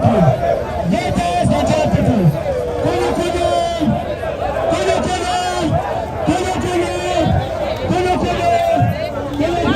people. Greatest Nigerian people. Kulu kulu. Kulu kulu. Kulu kulu. Kulu kulu. Kulu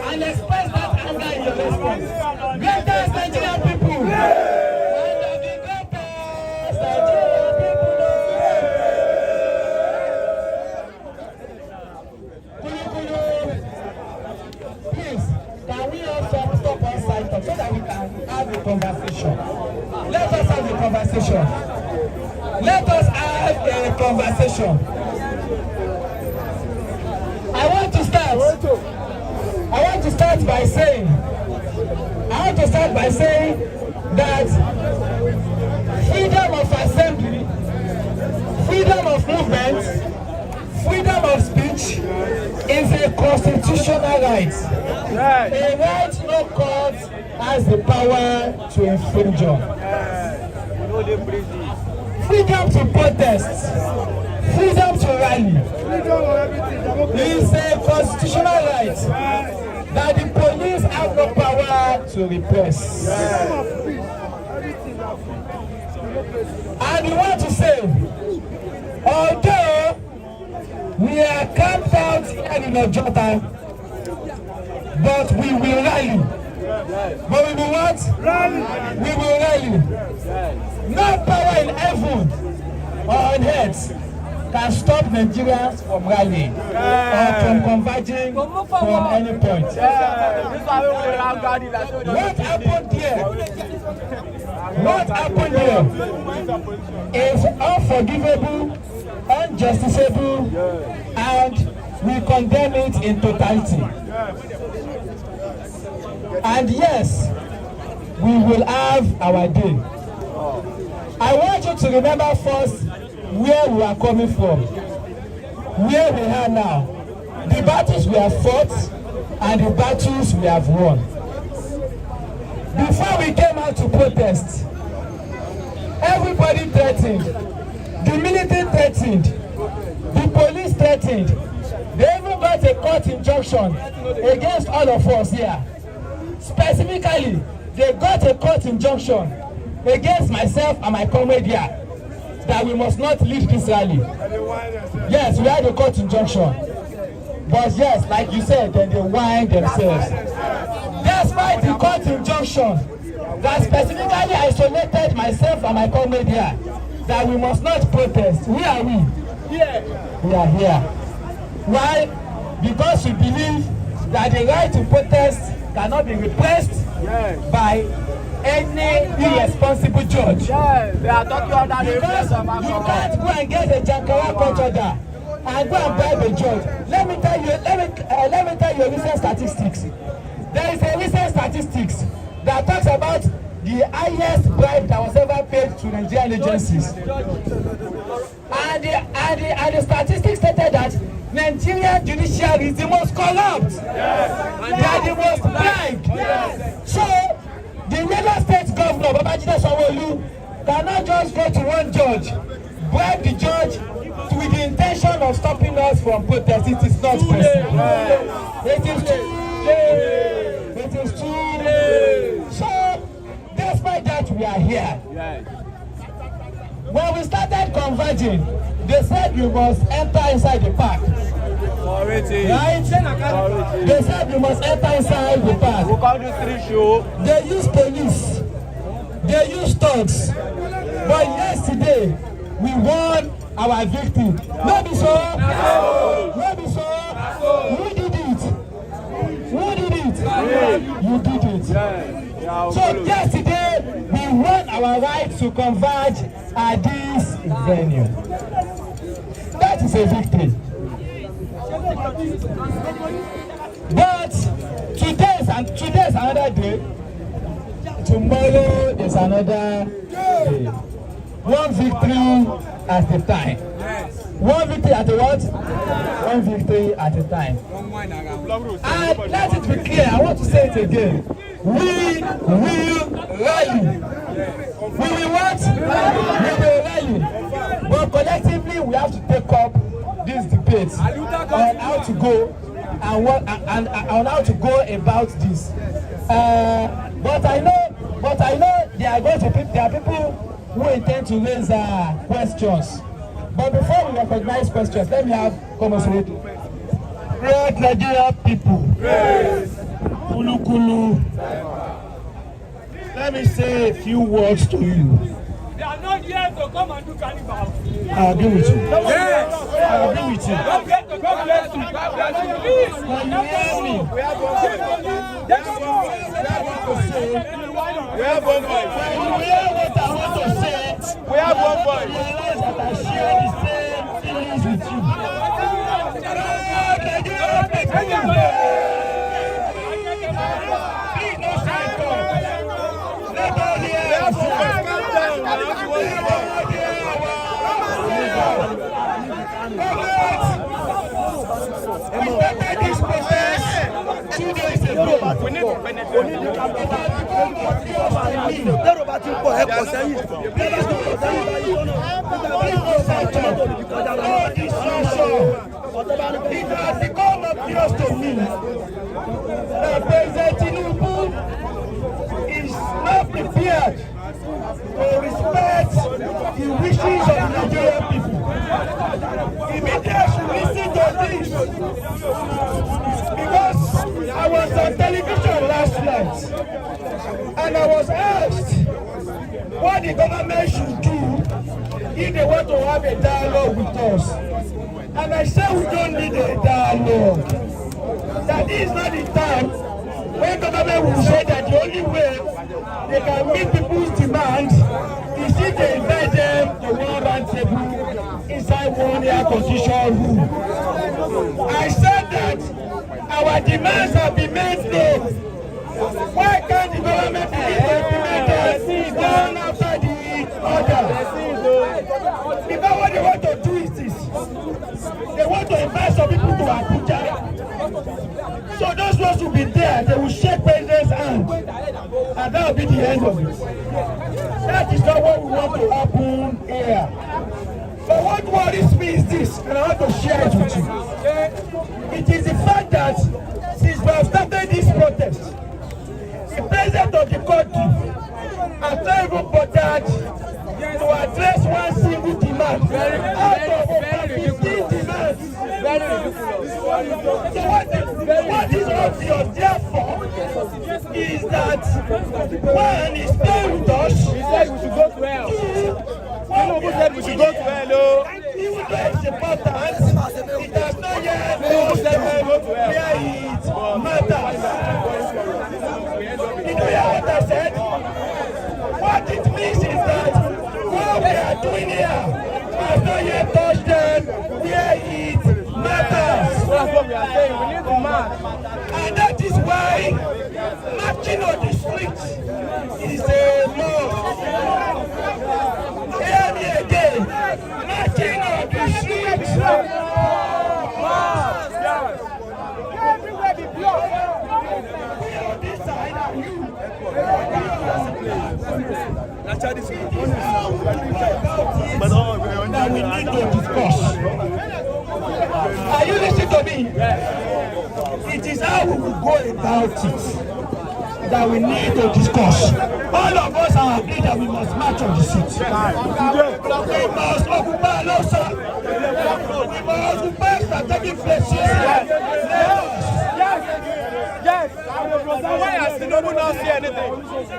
and express that anger in your response. Greatest Nigerian people. One of the greatest Nigerian people. Please, can we also stop on side talk so that we can have a conversation? Let us have a conversation. Let us have a conversation. I want to start by saying that freedom of assembly, freedom of movement, freedom of speech is a constitutional right. A right no court has the power to infringe on. Freedom to protest, freedom to rally is a constitutional right that the police have no power to repress. And we want to say, although we are camped out here in Ojota, but we will rally. But we will what? Rally. We will rally. No power in heaven or on earth can stop Nigerians from rallying or from converging from any point. What happened here? What happened here is unforgivable, unjustifiable, and we condemn it in totality. And yes, we will have our day. I want you to remember first where we are coming from, where we are now, the battles we have fought, and the battles we have won. Before we came out to protest, everybody threatened, the military threatened, the police threatened. They even got a court injunction against all of us here. Specifically, they got a court injunction against myself and my comrade here that we must not lead this rally. Yes, we had a court injunction. But yes, like you said, then they whine themselves. Despite the court injunction that specifically isolated myself and my comrade here, that we must not protest. Where are we? Here. We are here. Why? Because we believe that the right to protest cannot be repressed by any irresponsible judge. They are talking about the because you can't go and get a Jankara court order and go and bribe a judge. Let me tell you a recent statistics. There is a recent statistics that talks about the highest bribe that was ever paid to Nigerian agencies. And the statistics stated that Nigerian judiciary is the most corrupt. They are the most bribed. So the Lagos State Governor, Babajide Sanwo-Olu, cannot just go to one judge, bribe the judge, not with the intention of stopping us from protest. It is not possible. It is too late. It is too late. So, despite that, we are here. When we started converging, they said you must enter inside the park. Right? They said you must enter inside the park. They use police. They use thugs. But yesterday, we won our victory. Maybe so. Maybe so. Who did it? Who did it? You did it. So yesterday, we won our right to converge at this venue. That is a victory. But today is another day. Tomorrow is another day. One victory at a time. One victory at a what? One victory at a time. And let it be clear, I want to say it again. We will rally. We will what? We will rally. But collectively, we have to take up this debate on how to go and what and on how to go about this. But I know there are people who intend to raise questions. But before we recognize questions, let me have conversation. Great Nigerian people. Kulu Kulu. Let me say a few words to you. They are not here to come and do carnival. I agree with you. Yes. I agree with you. God bless you. Please. When you hear me, We have one voice. when you hear what I want to say, We have one voice. realize that I share the same feelings with you. Nigerian people. Please no side talk. Let all hear us. We started this process 2 days ago. We need to penetrate. It has become obvious to me that President Tinubu is not prepared to respect the wishes of the Nigerian people. The media should listen to this, because I was on television last night and I was asked what the government should do if they want to have a dialogue with us. And I said we don't need a dialogue. That this is not the time when government will say that the only way they can meet people's demands is if they invite them to one round table inside one air conditioned room. I said that our demands have been made known. Why can't the government begin to implement them one after the other? Because what they want to do is this. They want to invite some people to Abuja. So those ones will be there, they will shake President's hand. And that will be the end of it. That is not what we want to happen here. But what worries me is this, and I want to share it with you. It is the fact that since we have started this protest, the president of the country has not even bothered to address one single demand out of over 15 demands. So what is obvious, therefore, is that one is staying with us. He said we should go to hell. Tinubu said we should go to hell. Even though it's important, it has not yet Tinubu said we should go to hell. where it matters. Did you hear what I said? What it means is that what we are doing here has not yet touched them where it matters. That's what we are saying. We need to march. And that is why marching on the streets is a law. Hear me again. Marching on the streets. Everywhere be blocked. We on this side and you. that we need to discuss. Are you listening to me? It is how we will go about it that we need to discuss. All of us are agreed that we must march on the seat. We must occupy Alosa. We must occupy strategic places. Yes. Why has Tinubu not seen anything?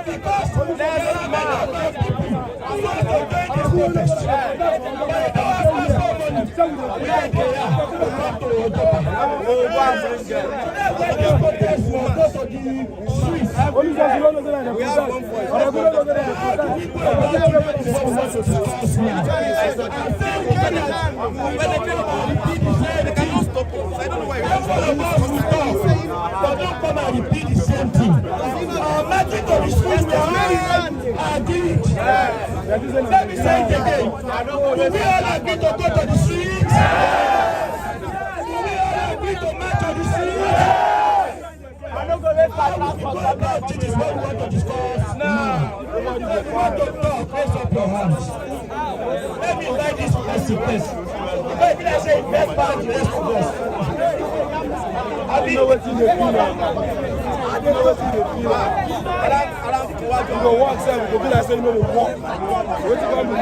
Because there's a lot of people who want to join this protest. But they don't have passport money. We are there. We come to Ojoba. When this protest will go to the streets, we have one voice. People about to what we want to discuss now. I think when they come and repeat the same thing, I don't know why all of us will talk, but don't come and repeat the same thing. Marching to the streets was very agreed. Let me say it again. Do we all agree to go to the streets? Do we all agree to march on the streets? This is what we want to discuss now. If you want to talk, raise up your hands. Let me invite this person first. Maybe I say best part the rest of us. I know what you do. I know what you do. You go walk, sir. You go be like say you know the walk. What you gonna do?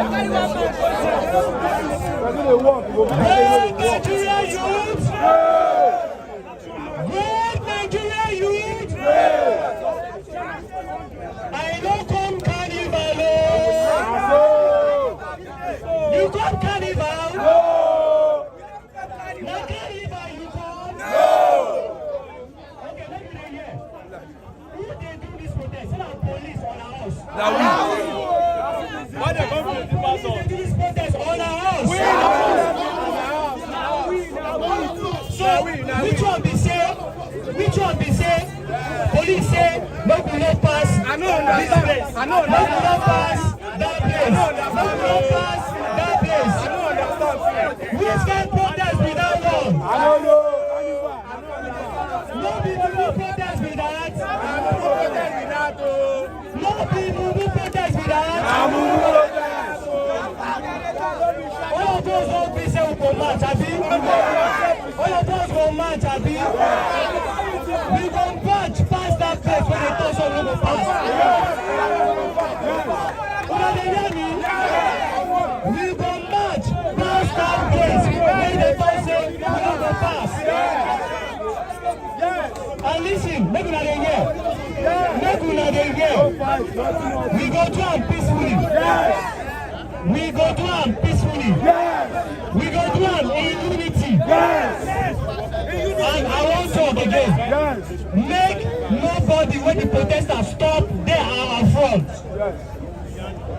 Walk. You go be like say you know the walk. Nigeria youth. Great Nigeria youth. I don't come carnival. You come carnival? No. Not carnival you come? No. Okay, let me hear. Who they do this protest? Is it police on our house? Now why they come to the police they do this protest on our house? So which one be say? Which one be say? Police say no we no pass. I know this place. I know no we no pass that place. No we no pass that place. I don't understand. Which kind protest be that one? I don't know. No people who protest with that. No people who protest with that. All of those won't be say we go march, abi? All of those go march, abi? We go march past that place when they touch on the pass. We go march past that place when they touch on the pass. And listen, make una dey hear. Make una dey hear. We go do am peacefully. We go do am peacefully. We go do am in unity. And I want to again. Make nobody when the protesters stop there our front.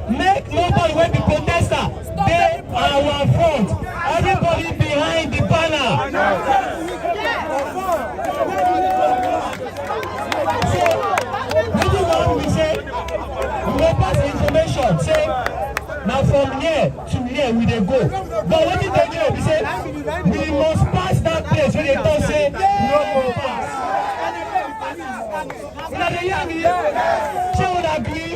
Make nobody when the protesters there our front. Everybody behind the banner. So, this is what we say. We will pass information. Say, now from here to here we dey go. But what did they do? We say we must pass that place where they don't say no go pass. Una dey hear me? Shey una agree?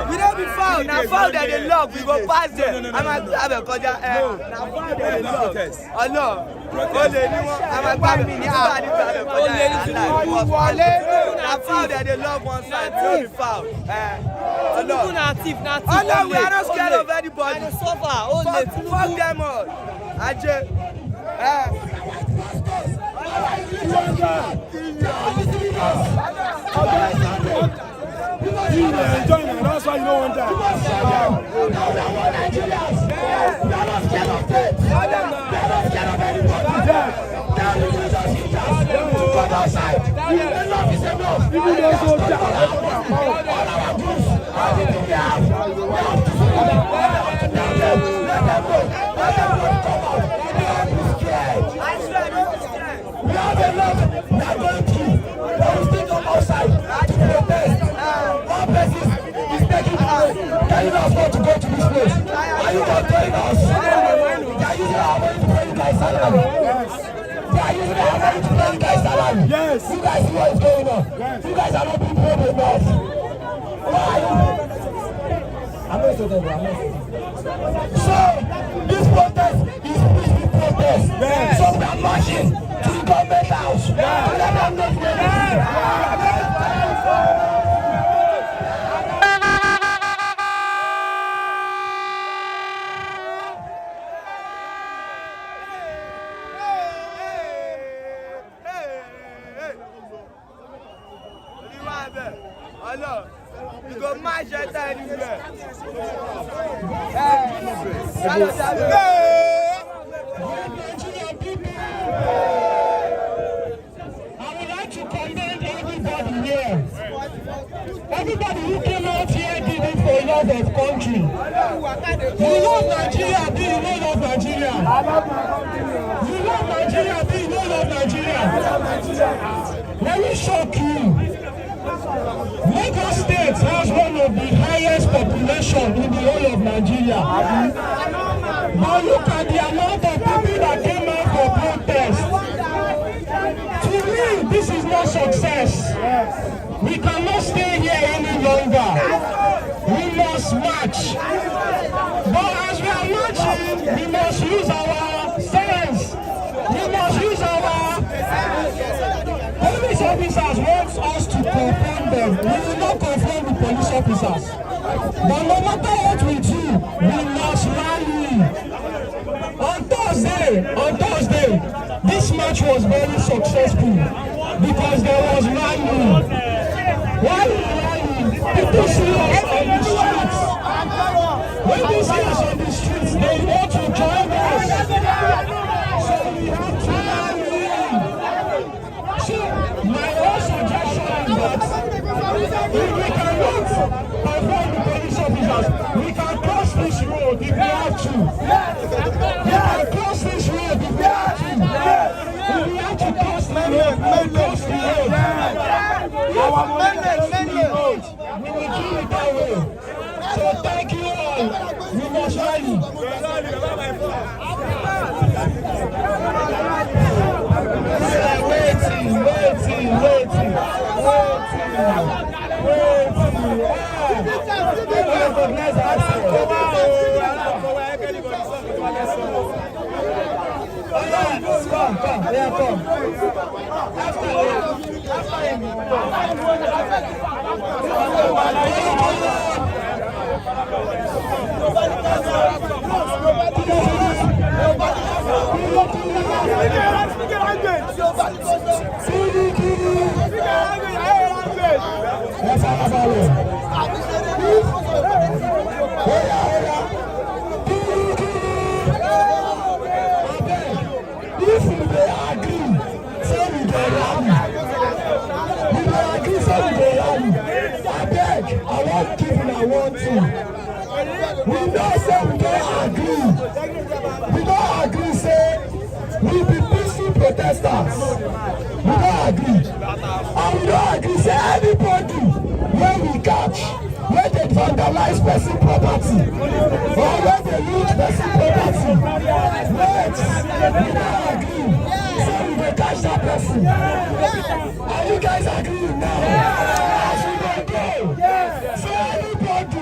We don't be found. Now found that they love. We go pass them. I'm a have a cordial. Now found that they love. Oh no. I'm a bad mini. I'm now found that they love one side. We found. Oh no. Oh no. We are not scared of anybody. Fuck them all. You enjoy it, that's why you don't want that. We are Nigerians. We are not scared of faith. We are not scared of anybody. Now we use us to come outside. Enough is enough. People don't go down. All our groups, everything we have. Let them go. Let them go come out. We are not scared. We have enough. We are going to. But we still come outside to protest. place. Are you controlling us? They are using our money to pay you guys salary. They are using our money to pay you guys salary. Yes. You guys see what is going on. You guys are not being paid enough. Why are you? I'm not so there, bro. I'm not so. So, this protest is peaceful protest. Yes. So we are marching to the government house. To let them know you go match that anywhere. I would like to commend everybody here. Everybody who came out here did it for love of country. You love Nigeria, do you not love Nigeria? You love Nigeria, do you not love Nigeria? Let me shock you. Lagos State has one of the highest population in the whole of Nigeria. But look at the amount of people that came out for protest. To me, this is not success. We cannot stay here any longer. We must march. But as we are marching, we must use our sense. We must use our police officers want us to confront them. We will not confront the police officers. But no matter what we do, we must rally. On Thursday, this march was very successful because there was rally. Why rally? People see us on the streets. When they see us on the streets, they want to join us. So we have to rally. So my own suggestion is that if we cannot confront the police officers, we can cross this road if we have to. We can cross this road if we have to. If we have to cross the road, we will cross the road. We will do it that way. So thank you all. We must rally. We don't say we don't agree. We don't agree, say we be peaceful protesters. We don't agree. And we don't agree, say anybody when we catch, when they vandalize person property, or when they loot person property, we don't agree. So we will catch that person. Are you guys agreeing now? As we don't go. So anybody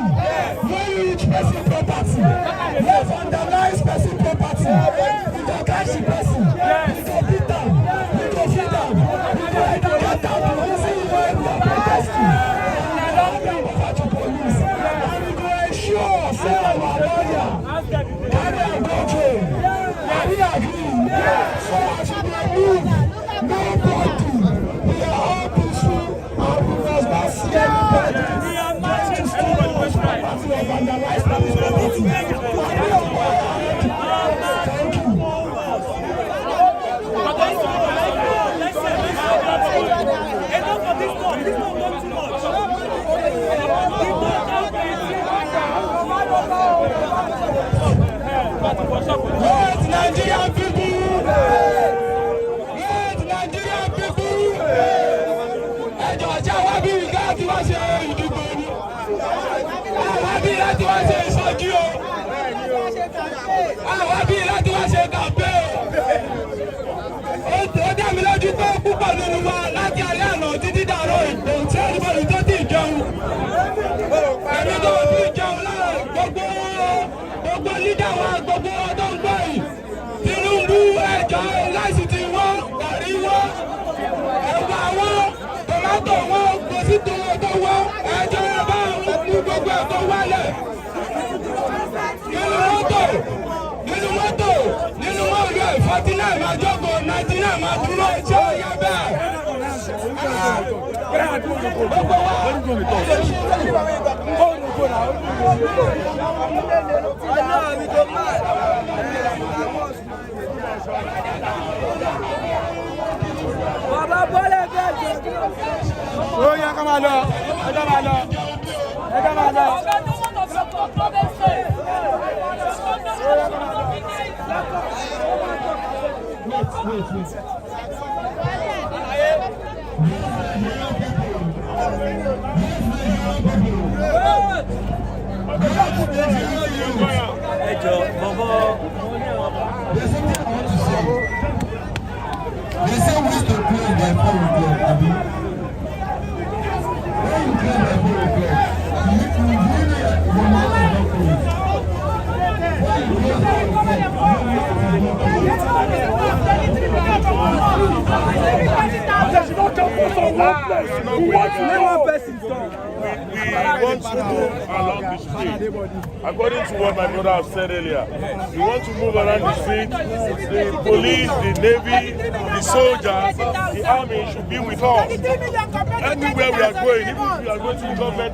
when you reach person property, when vandalize person property, we go catch the person, we go beat them, we go feed them, we go educate them to reason why we are protesting. We don't bring over to police, and we go ensure say our lawyer carry am go jail. Are we agreeing? So as we dey move, nobody, we are all peaceful and we must not see anybody. Vandalize police property. Thank you. Let Nigerian people! Let Nigerian people! Ẹjọ́ ọjà wá bí ìgbà tí wọ́n ṣe ìdìbò ni. Àwọn bí láti wá ṣe ìsọjí o. Àwọn bí láti wá ṣe kàmpé o. Ó dá mi lójú pé púpọ̀ nínú wa láti alẹ́ àná títí dàrọ́ ìgbò tí ẹnìbọ̀dì tó ti jẹun. Ẹni tó ti jẹun lára gbogbo lídà wa gbogbo ọdún gbọ́ yìí. Tinubu ẹjọ́ láìsí ti wọ́n, gàrí wọ́n, ẹ̀wà wọ́n, tòmátò wọ́n, kò sí tòwó tó wọ́n, ẹjọ́ bá mú gbogbo ẹ̀ tó wálẹ̀. Nínú mọ́tò, nínú mọ́ọ̀lù ẹ̀ 49 máa jókòó, 99 máa dúró, ṣé ó yẹ bẹ́ẹ̀? Gbogbo wa. Bàbá bọ́lẹ̀ bẹ́ẹ̀ Ó yẹ ká máa lọ, ẹjọ́ máa lọ, ẹjọ́ máa lọ. ẹjọ́ bọ̀bọ̀. They say we used to play by 4 o'clock, Abi. When you play by 4 o'clock, you really are the man of the police. When you play by 4 o'clock, They should not come for some one place. We want to let one person talk. We want to move along the street. According to what my brother has said earlier, we want to move around the street. The police, the navy, the soldiers, the army should be with us. Anywhere we are going, even if we are going to the government,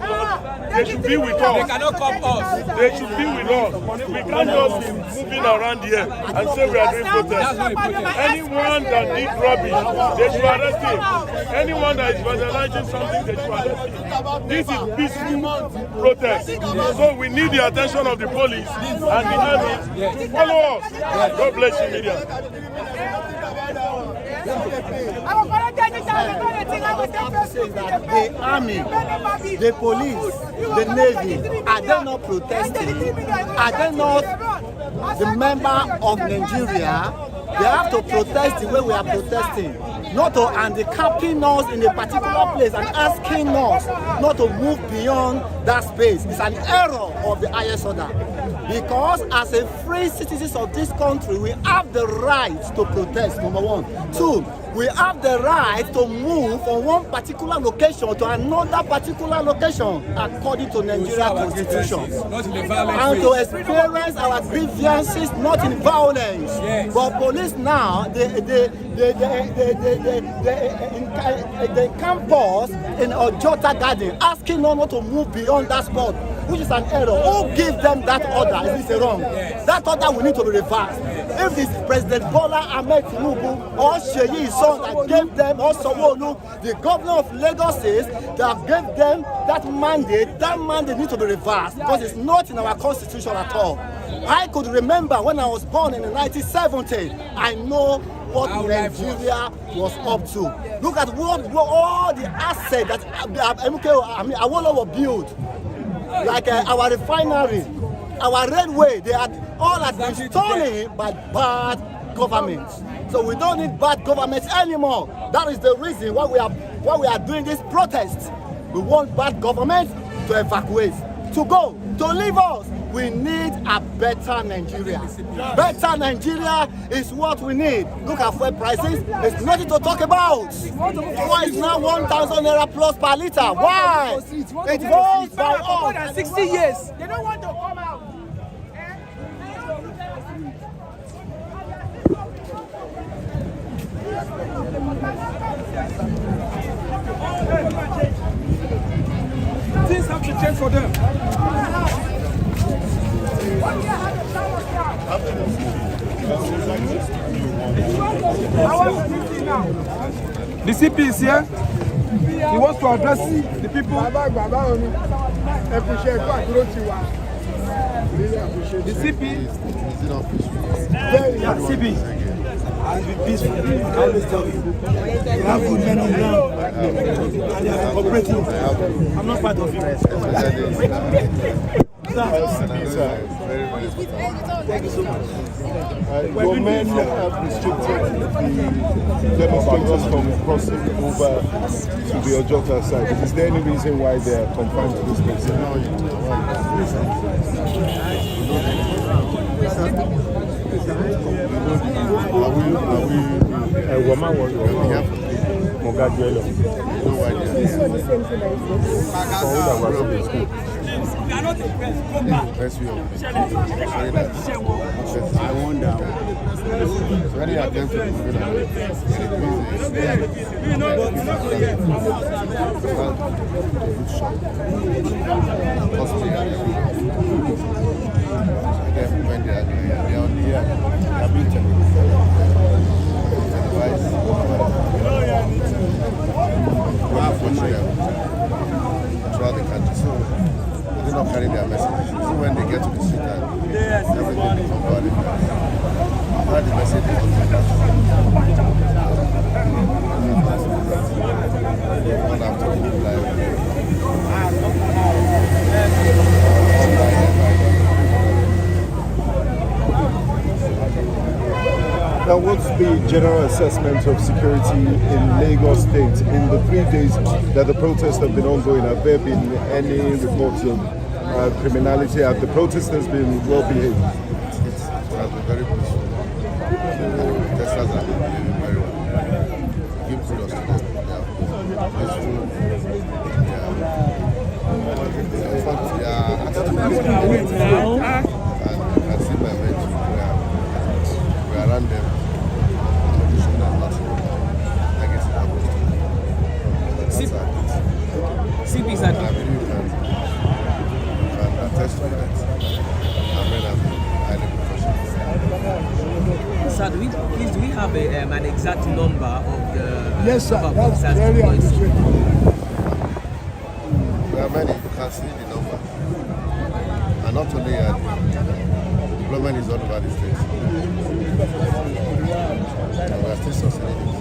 they should be with us. They cannot come us. They should be with us. We can't just be moving around here and say we are doing protest. Anyone that did rubbish, they should arrest him. Anyone that is vandalizing something, they should arrest him. This is peaceful protest. So we need the attention of the police and the army to follow us. God bless you, media. The army, the police, the navy, are they not protesting? Are they not the member of Nigeria? They have to protest the way we are protesting, not to handicapping us in a particular place and asking us not to move beyond that space. It's an error of the highest order. Because as a free citizens of this country, we have the right to protest, number one. Two, we have the right to move from one particular location to another particular location according to Nigeria Constitution. And to experience our grievances not in violence. Yes. But police now, they campus in Ojota Garden, asking us not to move beyond that spot, which is an error. Who gave them that order? Is this wrong? Yes. That order will need to be reversed. Yes. If it's President Bola Ahmed Tinubu or Sheyi son that gave them, or Sanwo-Olu, the governor of Lagos says that gave them that mandate needs to be reversed because it's not in our constitution at all. I could remember when I was born in 1970, I know what Nigeria was up to. Look at what all the assets that Awolowo built, like our refinery, our railway, they had all had been stolen by bad government. So we don't need bad government anymore. That is the reason why we are doing this protest. We want bad government to evacuate, to go, to leave us. We need a better Nigeria. Better Nigeria is what we need. Look at fuel prices. It's nothing to talk about. Why is now 1,000 naira plus per liter? Why? It goes by more than 60 years. They don't want to come out. Things have to change for them. The CP is here. He wants to address the people. The CP. CP. I'll be peaceful. I always tell you. You have good men on ground. And they are cooperating. I'm not part of it. very important. Thank you so much. Your men have restricted the demonstrators from crossing over to the Ojota side. Is there any reason why they are confined to this place? No, I wonder. Very attentive. Throughout the country, so they do not carry their message. So when they get to the street, everything becomes violent. How the message is one after Now, what's the general assessment of security in Lagos State in the 3 days that the protests have been ongoing? Have there been any reports of criminality? Have the protesters been well behaved? It has been very peaceful. The protesters have been behaving very well. Give kudos to them. They are peaceful. In fact, they are attitude is and you can see my men. We are around them. CPs are I believe you can attest to that. I'm highly professional. Sir, do we have an exact number of the Yes, sir. number of That's officers very deployed? accurate. There are many, you can see the number. And not only deployment is all over the states. And we are still sustaining it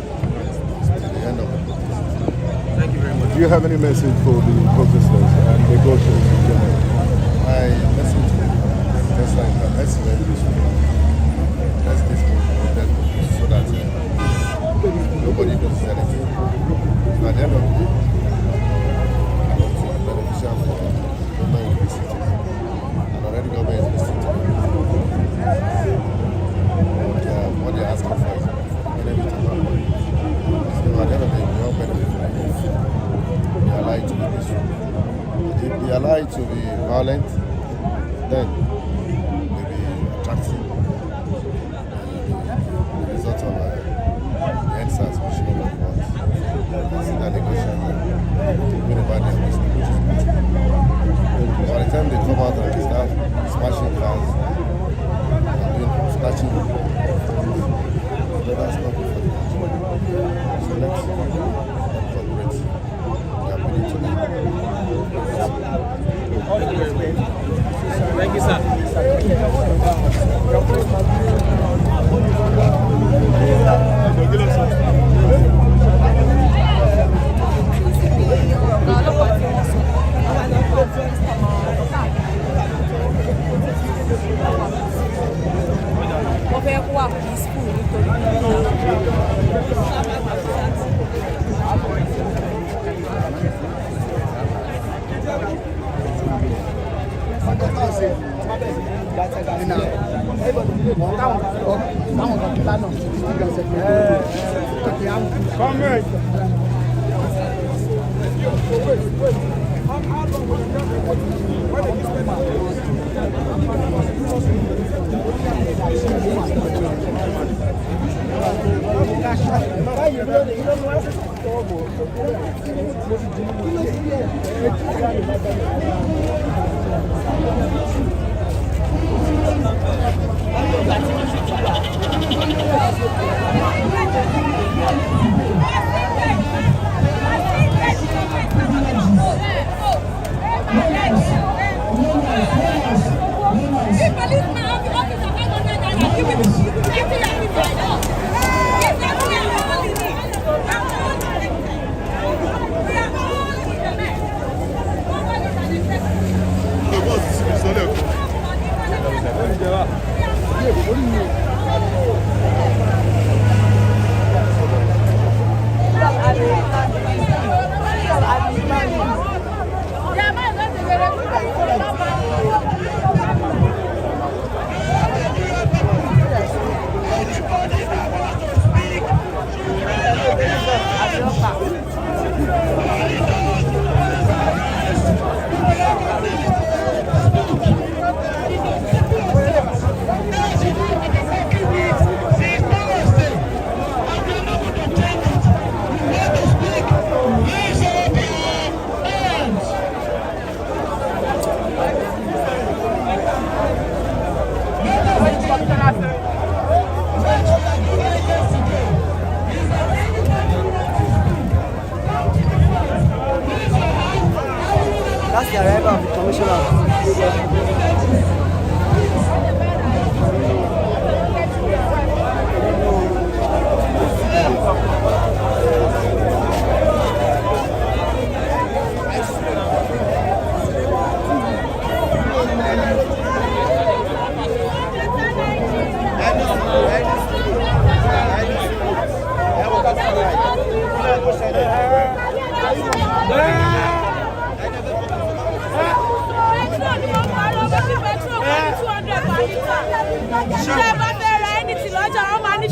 to the end of the protest. Thank you very much. Do you have any message for the protesters and negotiators in general? My message to the protesters is that let's learn this one. Let's protest so that nobody loses anything. So at the end of the day, it's beneficial for government in the city. And already government is listening to them. What they're asking for is benefit of our money. So at the end of the day, we all benefit from it. They allow it to be peaceful. If they allow it to be violent, then maybe attracting the result of the answers which no one wants. I see that negotiation win about their business, which is good. By the time they come out and they start smashing cars and doing scratching, that's not good for the country. So let's cooperate. We are willing to live. Thank you, sir.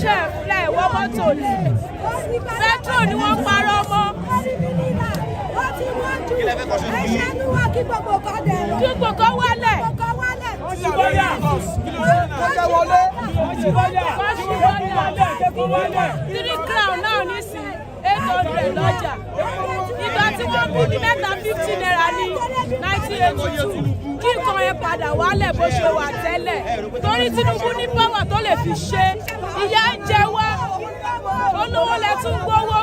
ṣe fúlẹ̀ ìwọ mọ́tò ni petro ni wọ́n parọ́ mọ́. ẹ̀ṣánú wa kí gbogbo kan dẹ̀rọ. kí gbogbo wálẹ̀. Three crown náà nísìnyí 800 lọ́jà. Ìgbà tí wọ́n bí ní mẹ́ta 50 naira ní 1982 kí nǹkan yẹn padà wálẹ̀ bó ṣe wà tẹ́lẹ̀. Torí Tinubu ní pọ́wọ̀ tó lè fi ṣe. Ìyà ń jẹ wá. Olówó lẹ tún gbówó.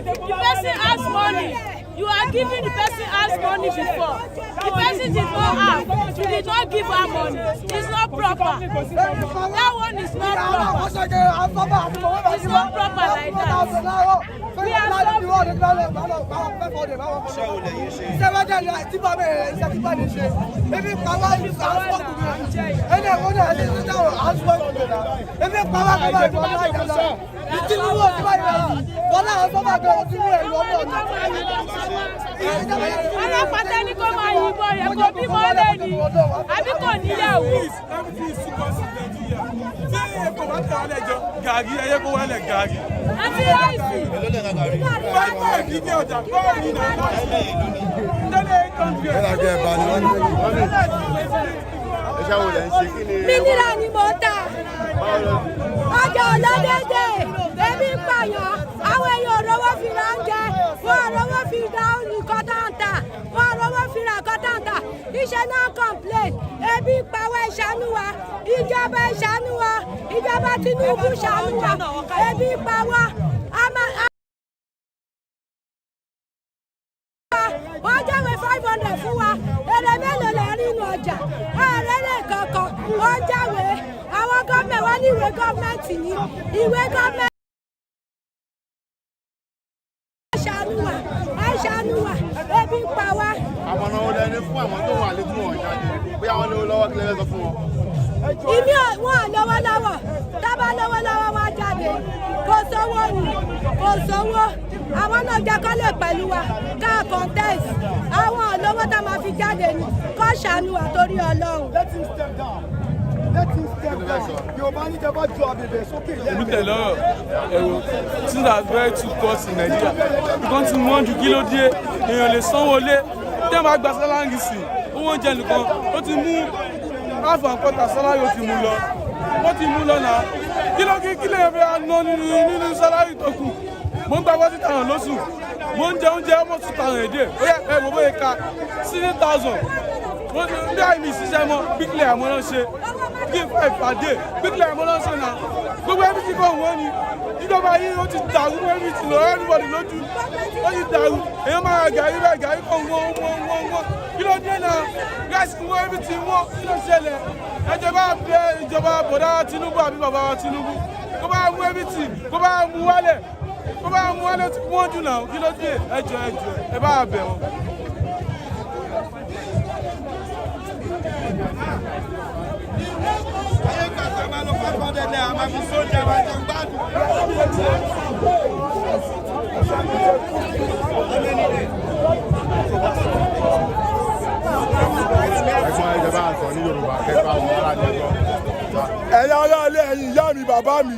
The person has money. You are giving the person has money before. The person did not have. You did not give her money. It's not proper. That one is not proper. It's not proper like that. We are alápàtà ní kó máa yìnbọn yẹn kó bímọ lẹ́ni àbí kò níyàwó. ṣé èkó bá tẹ̀ wálẹ̀ jọ gàrí ẹyẹ kó wálẹ̀ gàrí. àti ráìsì. báyìí kì í ní ọjà báyìí ní ọjà tẹ́lẹ̀ kọ́ńtì ẹ̀. mílíọ̀nù ni mo ta ọjà ọlọ́dẹ́dẹ́ ebi ń pààyàn àwọn èèyàn òrówó fi ra oúnjẹ wọn òrówó fi ra nǹkan táǹtà wọn òrówó fi ra nǹkan táǹtà iṣẹ́ náà complain ebi ń pawọ́ ìṣàánú wa ìjọba ìṣàánú wa ìjọba Tinubu ìṣàánú wa ebi ń pawọ́ wọ́n jáwé 500 fún wa èrè mélòó lè rí inú ọjà ààrẹ lè kankan wọ́n jáwé àwọn gọ́ọ̀mẹ̀ wọ́n ní ìwé gọ́ọ̀mẹ̀ntì ní ìwé gọ́ọ̀mẹ̀ntì. ṣàánú wa ebi ń pa wá. àwọn ọ̀nà olè ní fún àwọn tó wà lẹ́kùn wọn jáde bóyá wọn lówó lọ́wọ́ kí lè sọ fún wọn. ìmí wọn lọ́wọ́lọ́wọ́ tábà lọ́wọ́lọ́wọ́ wá jáde kò sówó ni kò sówó àwọn náà jẹ́ kọ́ lè pẹ̀lú wa ká contest àwọn olówó tá máa fi jáde ni kó ṣàánú wa torí Ọlọ́run. Let him step down. Yorùbá ní jẹ́ bá ju àbẹ̀bẹ̀ sókè. èmi tẹ̀lé ẹ̀rọ things are very too cost in Nigeria nǹkan tí wọ́n ju kí ló dé èèyàn lè sanwó lé tí wọ́n bá gba sálárì sí owó oúnjẹ nìkan ó ti mú half and quarter sálárì ó ti mú lọ náà kí lè fẹ́ ná nínú sálárì tó kù mo ń gba 40,000 lóṣù mo ń jẹ oúnjẹ almost 2,000 a day ó yẹ ẹ wò bóyá ká 60,000 bí àìmì ìṣiṣẹ́ mọ́ bíkìlẹ̀ àmọ́ náà ṣe kí n fẹ́ ìpàdé bíkìlẹ̀ àmọ́ náà ṣe náà gbogbo ẹbí ti kọ́ wọ́n ni ìjọba yìí ó ti dàrú ẹbí ti lọ everybody lójú ó ti dàrú èèyàn máa ra gàrí bẹ́ẹ̀ gàrí kan wọ́n kí ló dé náà gáàsì wọ́n ẹbí ti wọ́n kí ló ṣẹlẹ̀ ẹjọ́ bá bẹ ìjọba bọ̀dá Tinubu àbí bàbá Tinubu kó bá mú ẹbí tì kó bá mú wálẹ̀ tí wọ́n dùn náà kí ló dé ẹjọ́ ẹ bá bẹ̀ wọ́n. ayé gbàgbé máa lọ 500 naira máa fi sóúnjẹ máa jẹun gbádùn. ẹ̀gbọ́n ìjọba àtọ̀ ní Yorùbá kẹ́kọ̀ọ́ àwọn ará jẹ́kọ̀ọ́. ẹ̀yin aráalé ẹ̀yin ìyá mi bàbá mi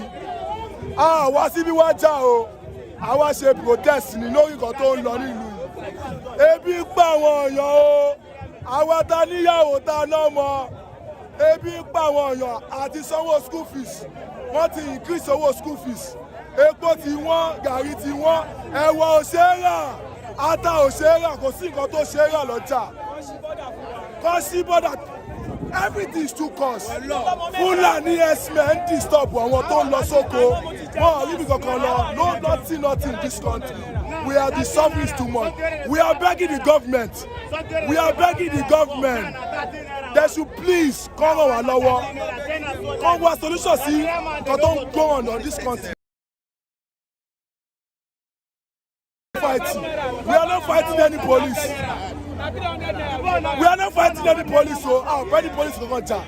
a wá síbí wá jà o àwa ṣe protest ní lórí nǹkan tó ń lọ nílùú yìí ebi ń pa àwọn èèyàn o àwa ta níyàwó ta lọ́mọ ebi ń pa àwọn èèyàn àti sanwó school fees wọ́n ti increase owó school fees epo ti wọ́n gàrí ti wọ́n ẹ̀wà ò ṣe é rà ata ò ṣe é rà kò sí nǹkan tó ṣe é rà lọ́jà kọ́ sí bọ́dà everything is too cost Fúlàní herdsmen ń disturb àwọn tó ń lọ sóko wọn ò ríbi kankan lọ nothing in this country we are the suffering too much we are begging the government they should please kọ́ ràn wá lọ́wọ́ kọ́ wá solution sí nǹkan tó ń go on this country. We are not fighting any police. We are not fighting any police, so any police kankan jà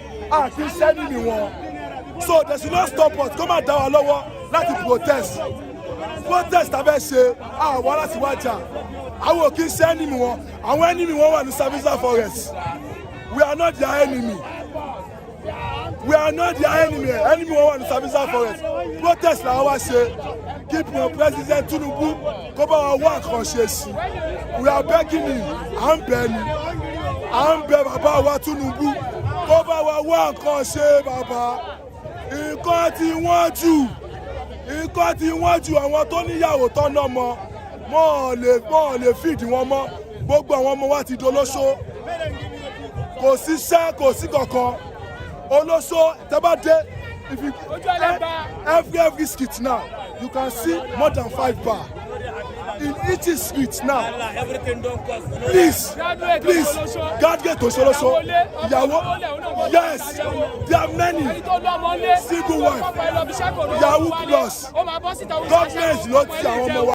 kì í sẹ́ni ni wọn. So they should not stop us. Kó máa dá wa lọ́wọ́ láti protest. Protest abẹ́ ṣe àwọn láti wá jà. Àwọn ò kì í sẹ́ni ni wọn. Àwọn enemy wọn wà ní Sambisa forest. We are not their enemy. We are not their enemy. Enemy want to service for us. Protest na our say. Keep President Tinubu kó bá wa wá nǹkan ṣe sí. We are begging him. À ń bẹ̀ bàbá wa Tinubu kó bá wa wá nǹkan ṣe bàbá. Nǹkan tí wọ́n jù àwọn tó níyàwó tọ́nà mọ́ wọn ò lè fìdí wọn mọ́. Gbogbo àwọn ọmọ wa ti dolóṣó. Kò sí iṣẹ́ kò sí kankan. Olóṣó tẹ́bàdé if you every street now you can see more than 5 bar in each street now. Please graduate Olóṣó ìyàwó yes there are many single wife Yahoo plus government ló ti àwọn ọmọ wa.